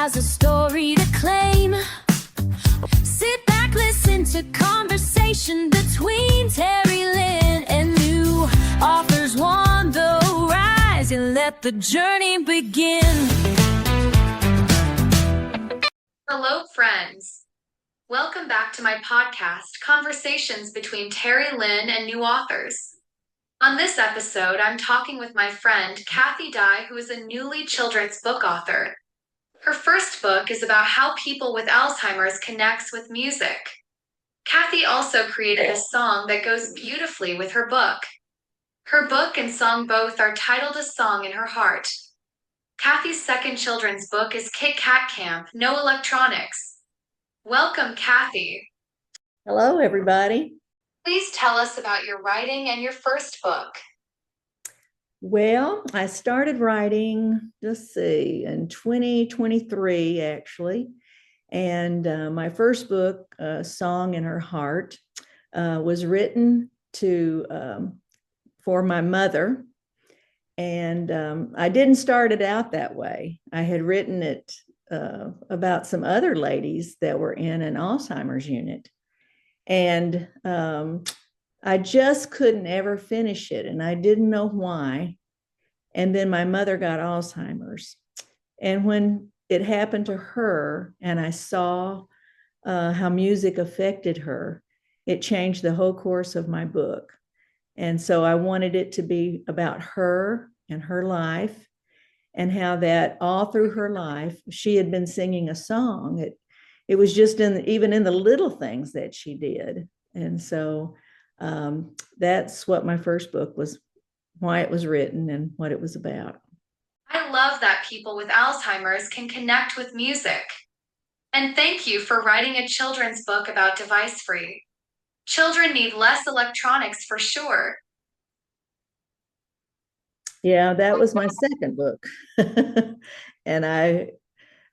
has a story to claim. Sit back, listen to conversation between Terry Lynn and new authors on the rise, and let the journey begin. Hello, friends. Welcome back to my podcast, Conversations Between Terry Lynn and New Authors. On this episode, I'm talking with my friend, Kathy Dye, who is a newly children's book author. Her first book is about how people with Alzheimer's connects with music. Kathy also created a song that goes beautifully with her book. Her book and song both are titled A Song in Her Heart. Kathy's second children's book is Kit Kat Camp, No Electronics. Welcome, Kathy. Hello, everybody. Please tell us about your writing and your first book. Well, I started writing, in 2023, actually. And my first book, Song in Her Heart, was written for my mother. And I didn't start it out that way. I had written it about some other ladies that were in an Alzheimer's unit. And I just couldn't ever finish it, and I didn't know why. And then my mother got Alzheimer's. And when it happened to her, and I saw how music affected her, it changed the whole course of my book. And so I wanted it to be about her and her life, and how that all through her life, she had been singing a song. It was just even in the little things that she did. And so that's what my first book was, why it was written and what it was about. I love that people with Alzheimer's can connect with music. And thank you for writing a children's book about device-free. Children need less electronics for sure. Yeah, that was my second book. And I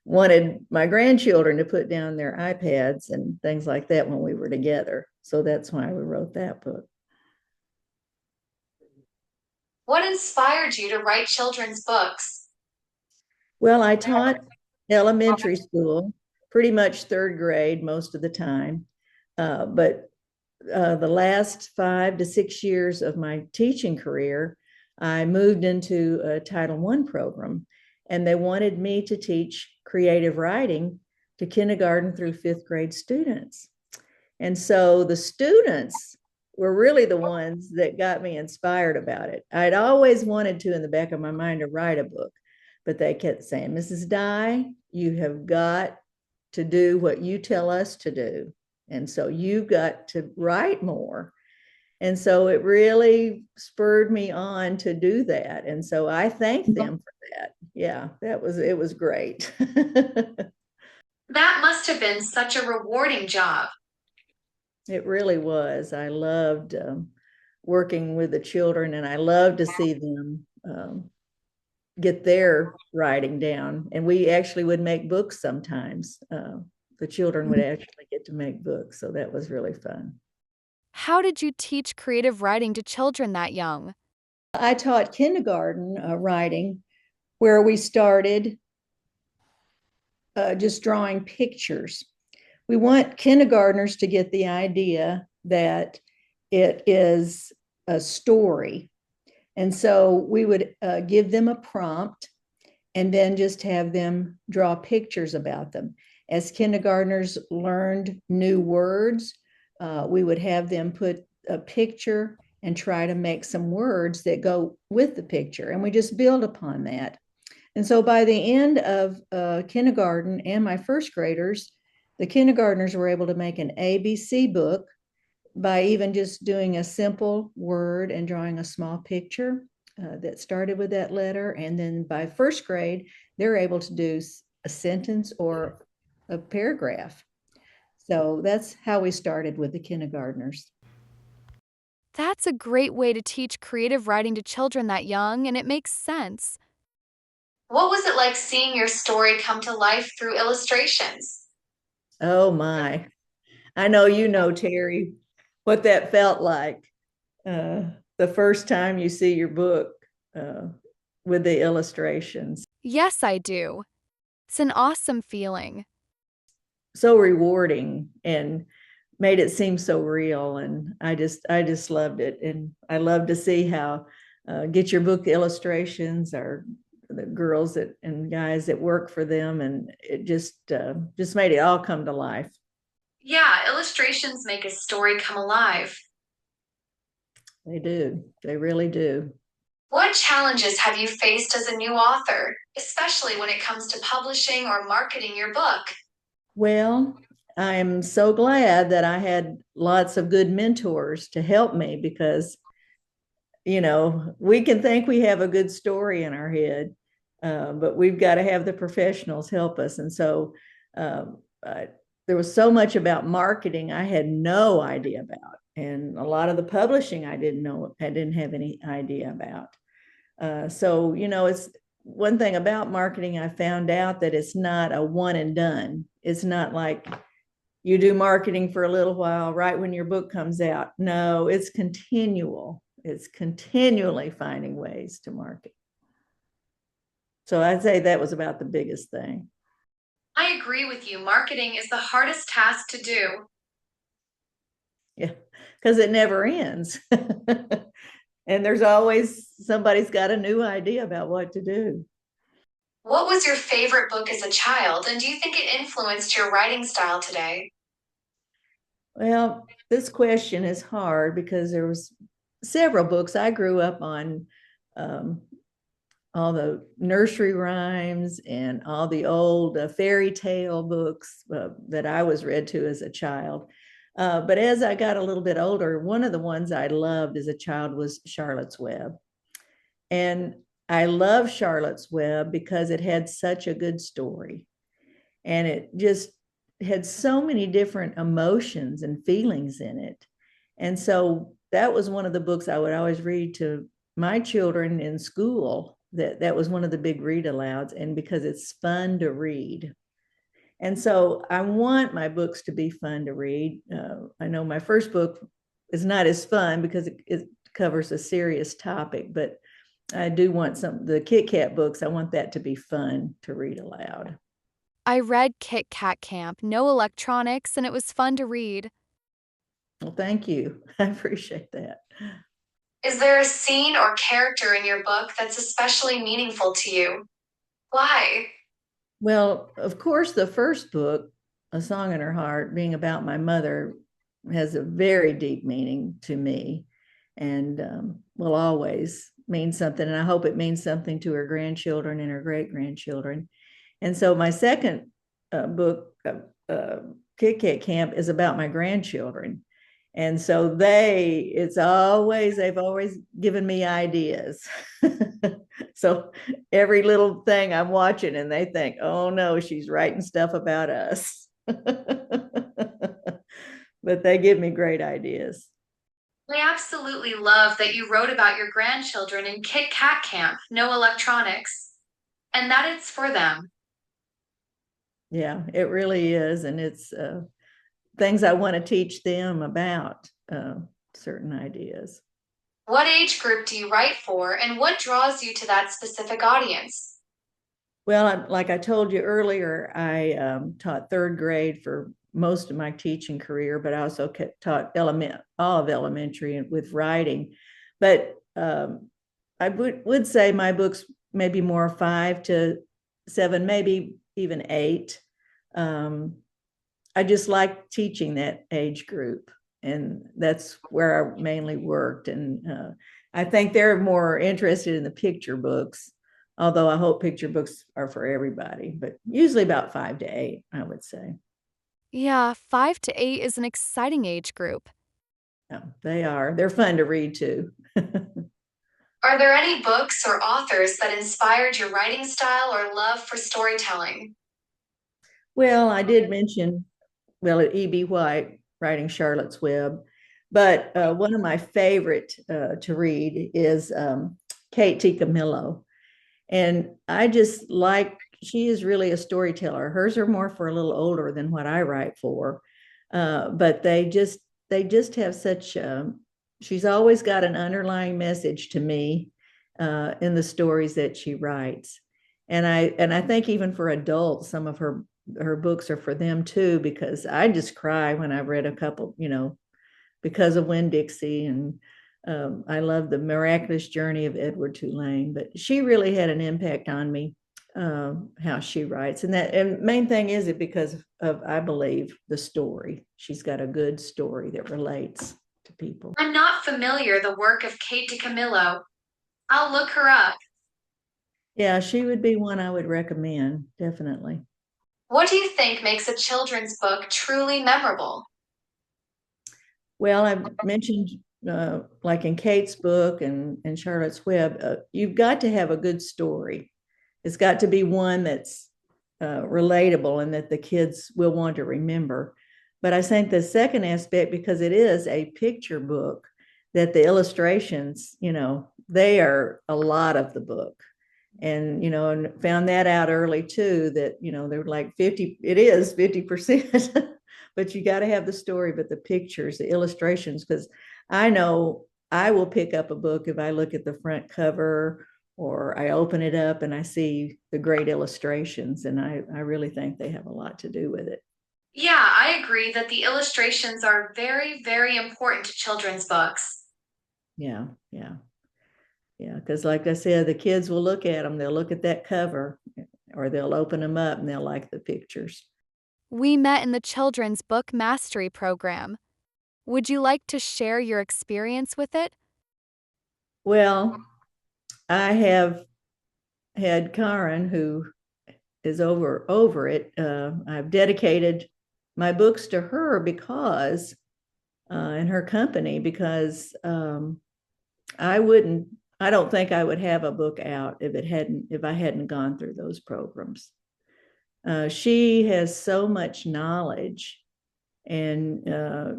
wanted my grandchildren to put down their iPads and things like that when we were together. So that's why we wrote that book. What inspired you to write children's books? Well, I taught elementary school, pretty much third grade most of the time. But the last 5 to 6 years of my teaching career, I moved into a Title I program. And they wanted me to teach creative writing to kindergarten through 5th grade students. And so the students were really the ones that got me inspired about it. I'd always wanted to, in the back of my mind, to write a book, but they kept saying, Mrs. Dye, you have got to do what you tell us to do. And so you've got to write more. And so it really spurred me on to do that. And so I thank them for that. Yeah, it was great. That must have been such a rewarding job. It really was. I loved working with the children, and I loved to see them get their writing down. And we actually would make books sometimes. The children would actually get to make books. So that was really fun. How did you teach creative writing to children that young? I taught kindergarten writing, where we started just drawing pictures. We want kindergartners to get the idea that it is a story. And so we would give them a prompt and then just have them draw pictures about them. As kindergartners learned new words, we would have them put a picture and try to make some words that go with the picture. And we just build upon that. And so by the end of kindergarten and my first graders, the kindergartners were able to make an ABC book by even just doing a simple word and drawing a small picture that started with that letter. And then by first grade, they're able to do a sentence or a paragraph. So that's how we started with the kindergartners. That's a great way to teach creative writing to children that young, and it makes sense. What was it like seeing your story come to life through illustrations? Oh my. I know you know, Terry, what that felt like the first time you see your book with the illustrations. Yes, I do. It's an awesome feeling. So rewarding and made it seem so real. And I just loved it. And I love to see how Get Your Book illustrations are the girls that and guys that work for them. And it just made it all come to life. Yeah, illustrations make a story come alive. They do. They really do. What challenges have you faced as a new author, especially when it comes to publishing or marketing your book? Well, I'm so glad that I had lots of good mentors to help me because, we can think we have a good story in our head, but we've got to have the professionals help us. And so there was so much about marketing I had no idea about. And a lot of the publishing I didn't have any idea about. So, it's one thing about marketing, I found out that it's not a one and done. It's not like you do marketing for a little while, right when your book comes out. No, it's continual. It's continually finding ways to market. So I'd say that was about the biggest thing. I agree with you. Marketing is the hardest task to do. Yeah, because it never ends. And there's always somebody's got a new idea about what to do. What was your favorite book as a child, and do you think it influenced your writing style today? Well, this question is hard because there was several books I grew up on, all the nursery rhymes and all the old fairy tale books that I was read to as a child. But as I got a little bit older, one of the ones I loved as a child was Charlotte's Web. And I love Charlotte's Web because it had such a good story. And it just had so many different emotions and feelings in it. And so that was one of the books I would always read to my children in school. That was one of the big read alouds, and because it's fun to read. And so I want my books to be fun to read. I know my first book is not as fun because it covers a serious topic, but I do want the Kit Kat books. I want that to be fun to read aloud. I read Kit Kat Camp, no electronics, and it was fun to read. Well, thank you. I appreciate that. Is there a scene or character in your book that's especially meaningful to you? Why? Well, of course, the first book, A Song in Her Heart, being about my mother, has a very deep meaning to me and will always mean something. And I hope it means something to her grandchildren and her great-grandchildren. And so my second book, Kit Kat Camp, is about my grandchildren. And so they've always given me ideas. So every little thing I'm watching and they think, oh no, she's writing stuff about us. But they give me great ideas. I absolutely love that you wrote about your grandchildren in Kit Kat Camp, no electronics, and that it's for them. Yeah, it really is. And it's things I want to teach them about certain ideas. What age group do you write for, and what draws you to that specific audience? Well, like I told you earlier, I taught third grade for most of my teaching career, but I also taught all of elementary with writing. But I would say my books maybe more 5 to 7, maybe even 8. I just like teaching that age group, and that's where I mainly worked. And I think they're more interested in the picture books, although I hope picture books are for everybody, but usually about 5 to 8, I would say. Yeah, 5 to 8 is an exciting age group. Yeah, they are. They're fun to read too. Are there any books or authors that inspired your writing style or love for storytelling? Well, I did mention, E.B. White writing Charlotte's Web, but one of my favorite to read is Kate T. Camillo. And I just she is really a storyteller. Hers are more for a little older than what I write for. But they just have such, she's always got an underlying message to me in the stories that she writes. And I think even for adults, some of her books are for them too, because I just cry when I read a couple, because of Winn-Dixie, and I love The Miraculous Journey of Edward Tulane. But she really had an impact on me, how she writes, and main thing is it because of, I believe, the story. She's got a good story that relates to people. I'm not familiar the work of Kate DiCamillo. I'll look her up. Yeah, she would be one I would recommend, definitely. What do you think makes a children's book truly memorable? Well, I mentioned, like in Kate's book and Charlotte's Web, you've got to have a good story. It's got to be one that's relatable and that the kids will want to remember. But I think the second aspect, because it is a picture book, that the illustrations, they are a lot of the book. And found that out early too, that they were like 50%. But you got to have the story, but the pictures, the illustrations, because I know I will pick up a book if I look at the front cover or I open it up and I see the great illustrations, and I really think they have a lot to do with it. Yeah, I agree that the illustrations are very, very important to children's books. Yeah, yeah. Yeah, because like I said, the kids will look at them, they'll look at that cover, or they'll open them up and they'll like the pictures. We met in the Children's Book Mastery Program. Would you like to share your experience with it? Well, I have had Karen, who is over it. I've dedicated my books to her because, in her company, because I don't think I would have a book out if I hadn't gone through those programs. She has so much knowledge, and I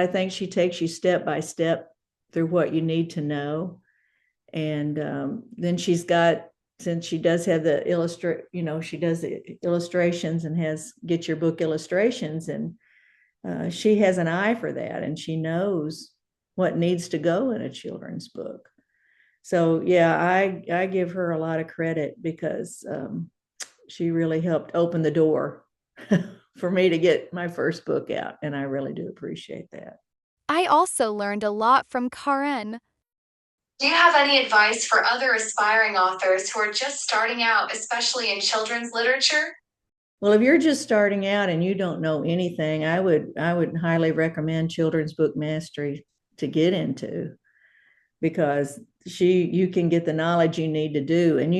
think she takes you step by step through what you need to know. And then since she does have she does the illustrations and get your book illustrations, and she has an eye for that, and she knows what needs to go in a children's book. So yeah, I give her a lot of credit, because she really helped open the door for me to get my first book out, and I really do appreciate that. I also learned a lot from Karen. Do you have any advice for other aspiring authors who are just starting out, especially in children's literature? Well, if you're just starting out and you don't know anything, I would highly recommend Children's Book Mastery to get into, because you can get the knowledge you need to do, and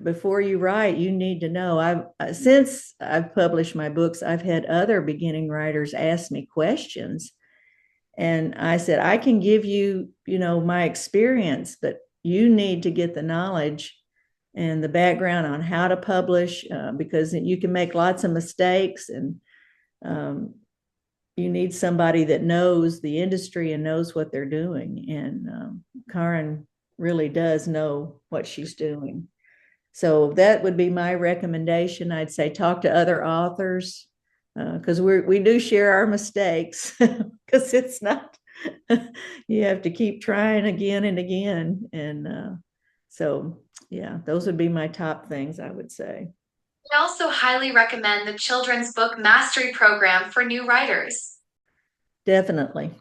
before you write, you need to know. Since I've published my books, I've had other beginning writers ask me questions, and I said, I can give you, my experience, but you need to get the knowledge and the background on how to publish, because you can make lots of mistakes, and you need somebody that knows the industry and knows what they're doing. And Karen really does know what she's doing. So that would be my recommendation. I'd say talk to other authors, because we do share our mistakes, because it's not, you have to keep trying again and again. And so, yeah, those would be my top things, I would say. I also highly recommend the Children's Book Mastery Program for new writers. Definitely.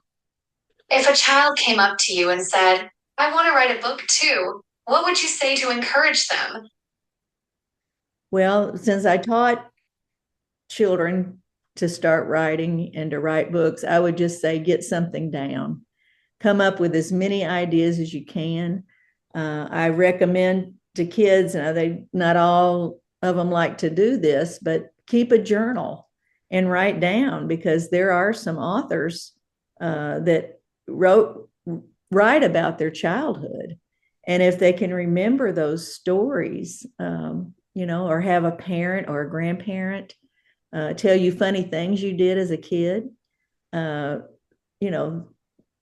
If a child came up to you and said, I want to write a book too, what would you say to encourage them? Well, since I taught children to start writing and to write books, I would just say get something down. Come up with as many ideas as you can. I recommend to kids, they not all of them like to do this, but keep a journal and write down, because there are some authors that write about their childhood. And if they can remember those stories, or have a parent or a grandparent tell you funny things you did as a kid, that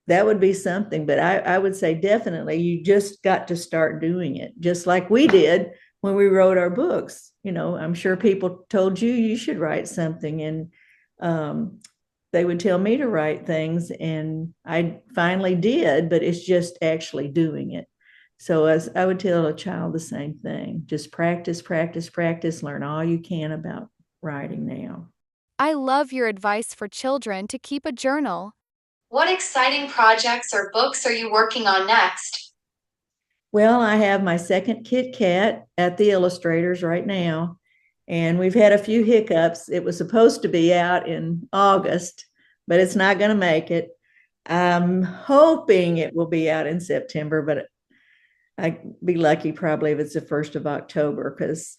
would be something. But I would say definitely you just got to start doing it, just like we did when we wrote our books. I'm sure people told you should write something, and they would tell me to write things, and I finally did, but it's just actually doing it. So as I would tell a child the same thing, just practice, practice, practice, learn all you can about writing now. I love your advice for children to keep a journal. What exciting projects or books are you working on next? Well, I have my second Kit Kat at the illustrators right now, and we've had a few hiccups. It was supposed to be out in August, but it's not going to make it. I'm hoping it will be out in September, but I'd be lucky probably if it's the 1st of October, because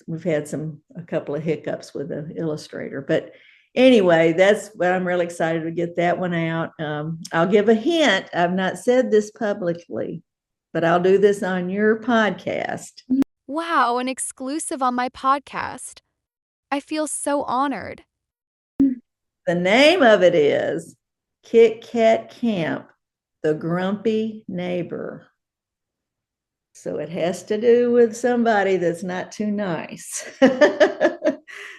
we've had a couple of hiccups with the illustrator. But anyway, that's what I'm really excited to get that one out. I'll give a hint. I've not said this publicly, but I'll do this on your podcast. Wow, an exclusive on my podcast. I feel so honored. The name of it is Kit Kat Camp, the Grumpy Neighbor. So it has to do with somebody that's not too nice.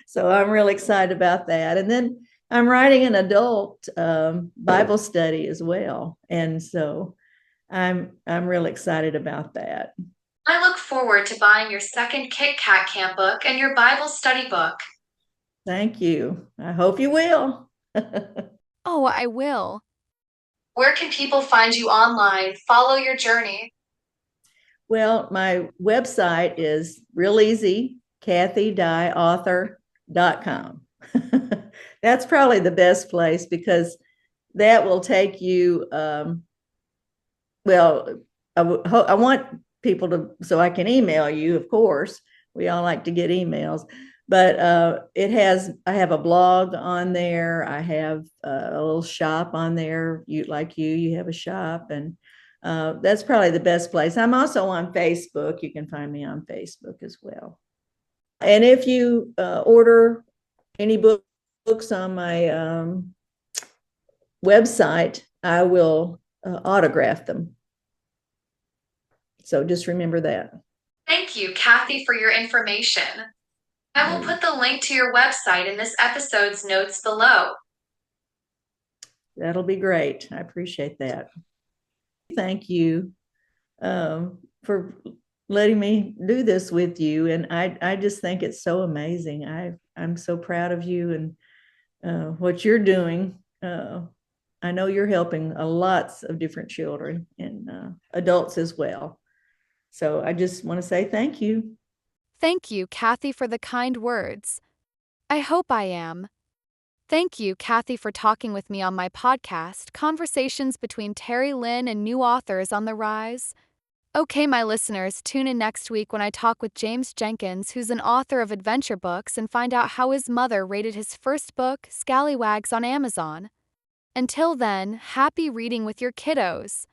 So I'm really excited about that. And then I'm writing an adult Bible study as well. And so I'm really excited about that. I look forward to buying your second Kit Kat Camp book and your Bible study book. Thank you. I hope you will. Oh, I will. Where can people find you online, follow your journey? Well, my website is real easy, kathydyeauthor.com. That's probably the best place, because that will take you, well, I want people to, so I can email you, of course. We all like to get emails, but I have a blog on there. I have a little shop on there. You have a shop, and that's probably the best place. I'm also on Facebook. You can find me on Facebook as well. And if you order any books on my website, I will autograph them. So just remember that. Thank you, Kathy, for your information. I will put the link to your website in this episode's notes below. That'll be great. I appreciate that. Thank you for letting me do this with you. And I just think it's so amazing. I'm so proud of you and what you're doing. I know you're helping lots of different children and adults as well. So I just want to say thank you. Thank you, Kathy, for the kind words. I hope I am. Thank you, Kathy, for talking with me on my podcast, Conversations Between Terry Lynn and New Authors on the Rise. Okay, my listeners, tune in next week when I talk with James Jenkins, who's an author of adventure books, and find out how his mother rated his first book, Scallywags, on Amazon. Until then, happy reading with your kiddos.